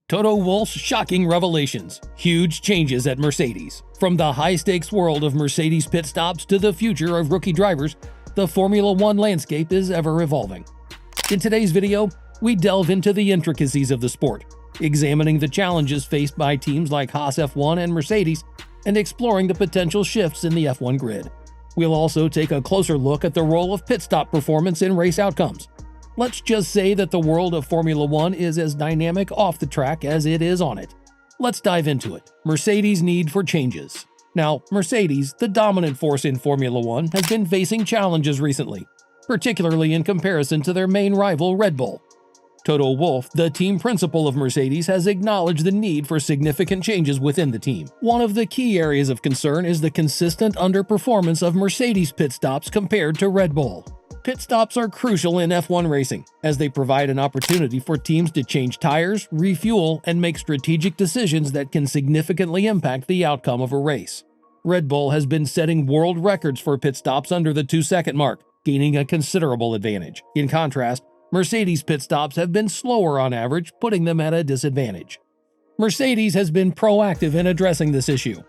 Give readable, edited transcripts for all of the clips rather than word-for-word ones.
Toto Wolff's shocking revelations. Huge changes at Mercedes. From the high-stakes world of Mercedes pit stops to the future of rookie drivers, the Formula One landscape is ever evolving. In today's video, we delve into the intricacies of the sport, examining the challenges faced by teams like Haas F1 and Mercedes, and exploring the potential shifts in the F1 grid. We'll also take a closer look at the role of pit stop performance in race outcomes. Let's just say that the world of Formula One is as dynamic off the track as it is on it. Let's dive into it. Mercedes' need for changes. Now, Mercedes, the dominant force in Formula One, has been facing challenges recently, particularly in comparison to their main rival Red Bull. Toto Wolff, the team principal of Mercedes, has acknowledged the need for significant changes within the team. One of the key areas of concern is the consistent underperformance of Mercedes pit stops compared to Red Bull. Pit stops are crucial in F1 racing, as they provide an opportunity for teams to change tires, refuel, and make strategic decisions that can significantly impact the outcome of a race. Red Bull has been setting world records for pit stops under the 2-second mark, gaining a considerable advantage. In contrast, Mercedes pit stops have been slower on average, putting them at a disadvantage. Mercedes has been proactive in addressing this issue.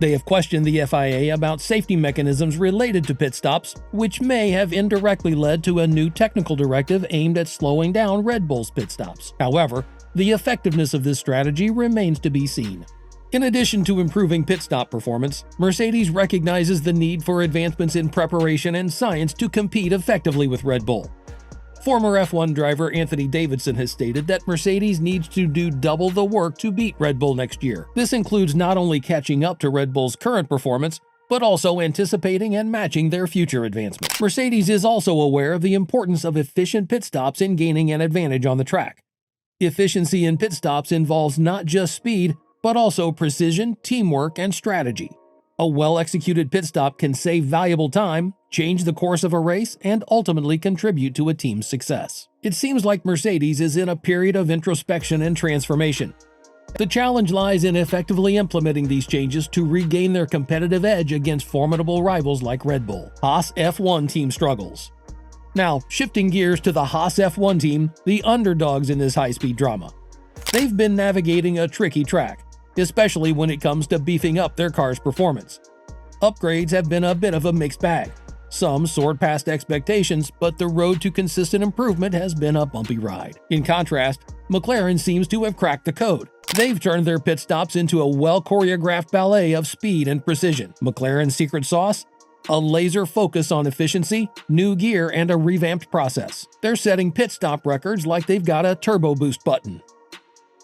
They have questioned the FIA about safety mechanisms related to pit stops, which may have indirectly led to a new technical directive aimed at slowing down Red Bull's pit stops. However, the effectiveness of this strategy remains to be seen. In addition to improving pit stop performance, Mercedes recognizes the need for advancements in preparation and science to compete effectively with Red Bull. Former F1 driver Anthony Davidson has stated that Mercedes needs to do double the work to beat Red Bull next year. This includes not only catching up to Red Bull's current performance, but also anticipating and matching their future advancement. Mercedes is also aware of the importance of efficient pit stops in gaining an advantage on the track. Efficiency in pit stops involves not just speed, but also precision, teamwork, and strategy. A well-executed pit stop can save valuable time, change the course of a race, and ultimately contribute to a team's success. It seems like Mercedes is in a period of introspection and transformation. The challenge lies in effectively implementing these changes to regain their competitive edge against formidable rivals like Red Bull. Haas F1 team struggles. Now, shifting gears to the Haas F1 team, the underdogs in this high-speed drama. They've been navigating a tricky track, especially when it comes to beefing up their car's performance. Upgrades have been a bit of a mixed bag. Some soared past expectations, but the road to consistent improvement has been a bumpy ride. In contrast, McLaren seems to have cracked the code. They've turned their pit stops into a well-choreographed ballet of speed and precision. McLaren's secret sauce? A laser focus on efficiency, new gear, and a revamped process. They're setting pit stop records like they've got a turbo boost button.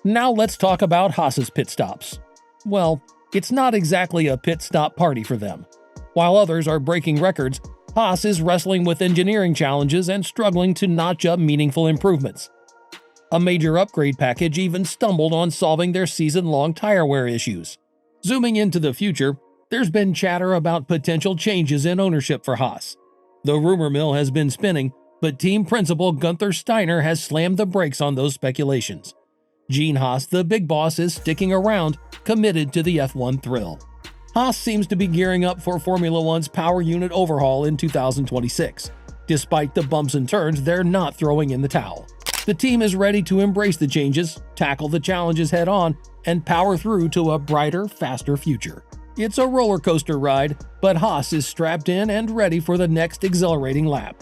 Now let's talk about Haas's pit stops. Well, it's not exactly a pit stop party for them. While others are breaking records, Haas is wrestling with engineering challenges and struggling to notch up meaningful improvements. A major upgrade package even stumbled on solving their season-long tire wear issues. Zooming into the future, there's been chatter about potential changes in ownership for Haas. The rumor mill has been spinning, but team principal Gunther Steiner has slammed the brakes on those speculations. Gene Haas, the big boss, is sticking around, committed to the F1 thrill. Haas seems to be gearing up for Formula One's power unit overhaul in 2026. Despite the bumps and turns, they're not throwing in the towel. The team is ready to embrace the changes, tackle the challenges head-on, and power through to a brighter, faster future. It's a roller coaster ride, but Haas is strapped in and ready for the next exhilarating lap.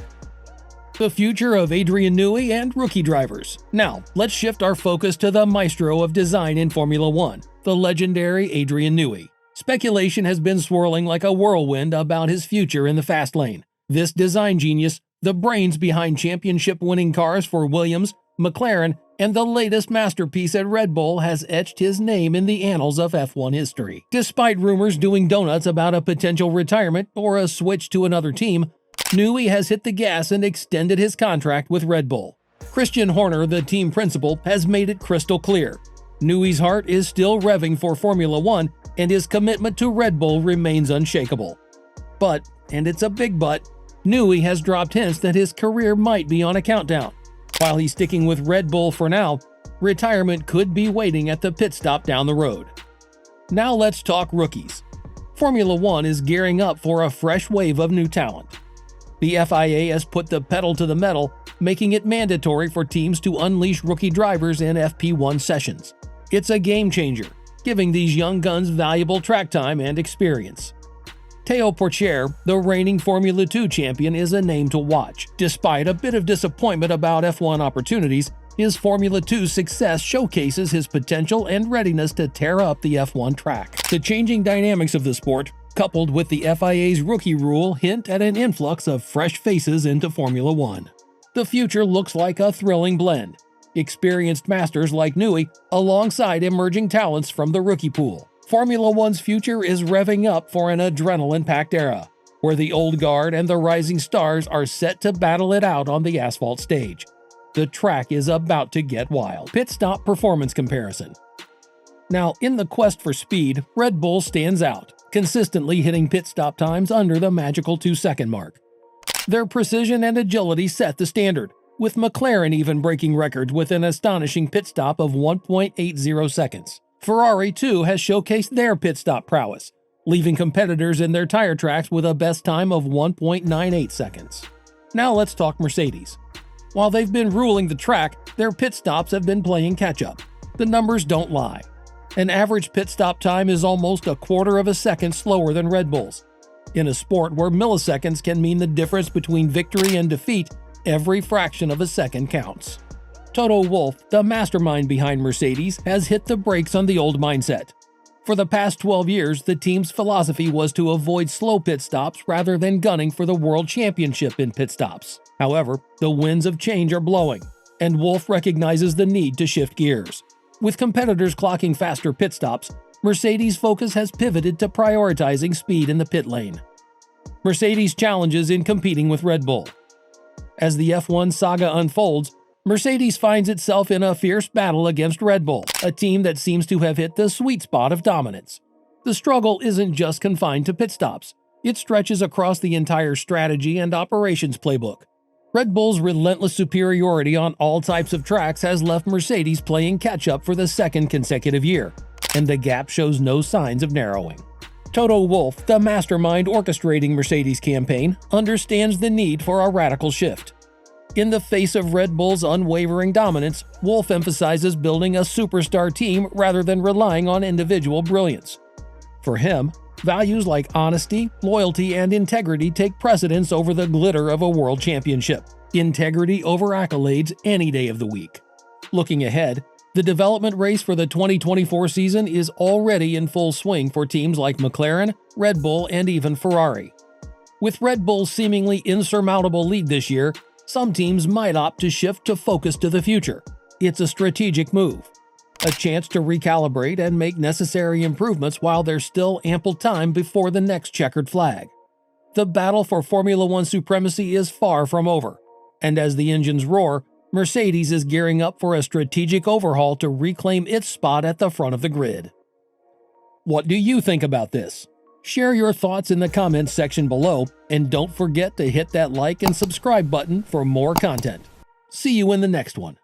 The future of Adrian Newey and rookie drivers. Now, let's shift our focus to the maestro of design in Formula One, the legendary Adrian Newey. Speculation has been swirling like a whirlwind about his future in the fast lane. This design genius, the brains behind championship-winning cars for Williams, McLaren, and the latest masterpiece at Red Bull, has etched his name in the annals of F1 history. Despite rumors doing donuts about a potential retirement or a switch to another team, Newey has hit the gas and extended his contract with Red Bull. Christian Horner, the team principal, has made it crystal clear. Newey's heart is still revving for Formula One, and his commitment to Red Bull remains unshakable. But, and it's a big but, Newey has dropped hints that his career might be on a countdown. While he's sticking with Red Bull for now, retirement could be waiting at the pit stop down the road. Now let's talk rookies. Formula One is gearing up for a fresh wave of new talent. The FIA has put the pedal to the metal, making it mandatory for teams to unleash rookie drivers in FP1 sessions. It's a game changer, giving these young guns valuable track time and experience. Théo Pourchaire, the reigning Formula 2 champion, is a name to watch. Despite a bit of disappointment about F1 opportunities, his Formula 2 success showcases his potential and readiness to tear up the F1 track. The changing dynamics of the sport, coupled with the FIA's rookie rule, hint at an influx of fresh faces into Formula 1. The future looks like a thrilling blend. Experienced masters like Newey, alongside emerging talents from the rookie pool. Formula 1's future is revving up for an adrenaline-packed era, where the old guard and the rising stars are set to battle it out on the asphalt stage. The track is about to get wild. Pit stop performance comparison. Now, in the quest for speed, Red Bull stands out, consistently hitting pit stop times under the magical 2-second mark. Their precision and agility set the standard, with McLaren even breaking records with an astonishing pit stop of 1.80 seconds. Ferrari, too, has showcased their pit stop prowess, leaving competitors in their tire tracks with a best time of 1.98 seconds. Now let's talk Mercedes. While they've been ruling the track, their pit stops have been playing catch-up. The numbers don't lie. An average pit stop time is almost a quarter of a second slower than Red Bull's. In a sport where milliseconds can mean the difference between victory and defeat, every fraction of a second counts. Toto Wolff, the mastermind behind Mercedes, has hit the brakes on the old mindset. For the past 12 years, the team's philosophy was to avoid slow pit stops rather than gunning for the world championship in pit stops. However, the winds of change are blowing, and Wolff recognizes the need to shift gears. With competitors clocking faster pit stops, Mercedes' focus has pivoted to prioritizing speed in the pit lane. Mercedes' challenges in competing with Red Bull. As the F1 saga unfolds, Mercedes finds itself in a fierce battle against Red Bull, a team that seems to have hit the sweet spot of dominance. The struggle isn't just confined to pit stops. It stretches across the entire strategy and operations playbook. Red Bull's relentless superiority on all types of tracks has left Mercedes playing catch-up for the second consecutive year, and the gap shows no signs of narrowing. Toto Wolff, the mastermind orchestrating Mercedes' campaign, understands the need for a radical shift. In the face of Red Bull's unwavering dominance, Wolff emphasizes building a superstar team rather than relying on individual brilliance. For him, values like honesty, loyalty, and integrity take precedence over the glitter of a world championship. Integrity over accolades any day of the week. Looking ahead, the development race for the 2024 season is already in full swing for teams like McLaren, Red Bull, and even Ferrari. With Red Bull's seemingly insurmountable lead this year, some teams might opt to shift to focus to the future. It's a strategic move, a chance to recalibrate and make necessary improvements while there's still ample time before the next checkered flag. The battle for Formula 1 supremacy is far from over, and as the engines roar, Mercedes is gearing up for a strategic overhaul to reclaim its spot at the front of the grid. What do you think about this? Share your thoughts in the comments section below, and don't forget to hit that like and subscribe button for more content. See you in the next one.